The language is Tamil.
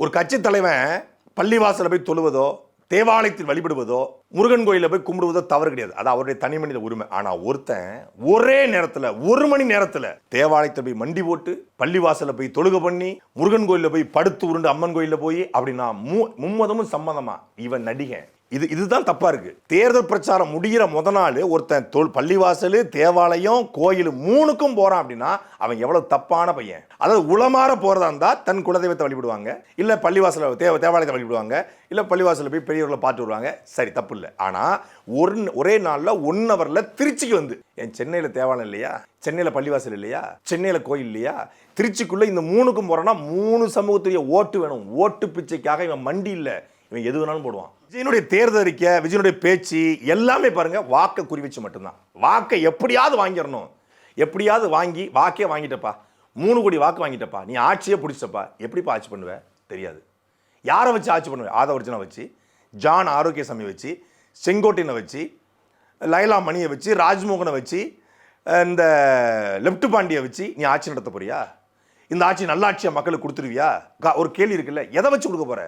ஒரு கட்சி தலைவன் பள்ளிவாசல போய் தொழுவதோ தேவாலயத்தில் வழிபடுவதோ முருகன் கோயிலில் போய் கும்பிடுவதோ தவறு கிடையாது. அது அவருடைய தனி மனித உரிமை. ஆனா ஒருத்தன் ஒரே நேரத்தில் 1 மணி நேரத்தில் தேவாலயத்தை போய் மண்டி போட்டு பள்ளிவாசல போய் தொழுகை பண்ணி முருகன் கோயிலில் போய் படுத்து உருண்டு அம்மன் கோயிலில் போய் அப்படின்னா மும்மதமும் சம்மதமா இவன் நடிகன். இதுதான் தப்பா இருக்கு. தேர்தல் பிரச்சாரம் முடிகிற முத நாள் ஒருத்தன் பள்ளிவாசல் தேவாலயம் கோயில் 3க்கும் போறான் அப்படின்னா அவன் எவ்வளவு தப்பான பையன். அதாவது உளமாற போறதா இருந்தா தன் குலதெய்வத்தை வழிபடுவாங்க, இல்ல பள்ளிவாசல தேவாலயத்தை வழிபடுவாங்க, இல்ல பள்ளிவாசல போய் பெரியவர்களை பார்த்து வருவாங்க. சரி, தப்பு இல்லை. ஆனா ஒரே நாள்ல 1 ஹவர்ல திருச்சிக்கு வந்து என் சென்னையில தேவாலயம் இல்லையா, சென்னையில பள்ளிவாசல் இல்லையா, சென்னையில கோயில் இல்லையா, திருச்சிக்குள்ள இந்த 3க்கும் போறோம்னா 3 சமூகத்துடைய ஓட்டு வேணும். ஓட்டு பிச்சைக்காக இவன் மண்டி இல்லை, இவன் எது வேணாலும் போடுவான். விஜயனுடைய தேர்தல் அறிக்கை, விஜயனுடைய பேச்சு எல்லாமே பாருங்க வாக்கை குறி வச்சு மட்டும்தான். வாக்கை எப்படியாவது வாங்கிடணும், எப்படியாவது வாங்கி வாக்கே வாங்கிட்டப்பா, 3 கோடி வாக்கு வாங்கிட்டப்பா, நீ ஆட்சியே பிடிச்சப்பா, எப்படிப்பா ஆட்சி பண்ணுவ தெரியாது. யாரை வச்சு ஆட்சி பண்ணுவேன்? ஆதவர்ஜனை வச்சு, ஜான் ஆரோக்கியசாமி வச்சு, செங்கோட்டையனை வச்சு, லைலா மணியை வச்சு, ராஜ்மோகனை வச்சு, இந்த லெப்ட் பாண்டியை வச்சு நீ ஆட்சி நடத்த போறியா? இந்த ஆட்சி நல்ல ஆட்சியை மக்களுக்கு கொடுத்துருவியா? ஒரு கேள்வி இருக்குல்ல, எதை வச்சு கொடுக்க போற?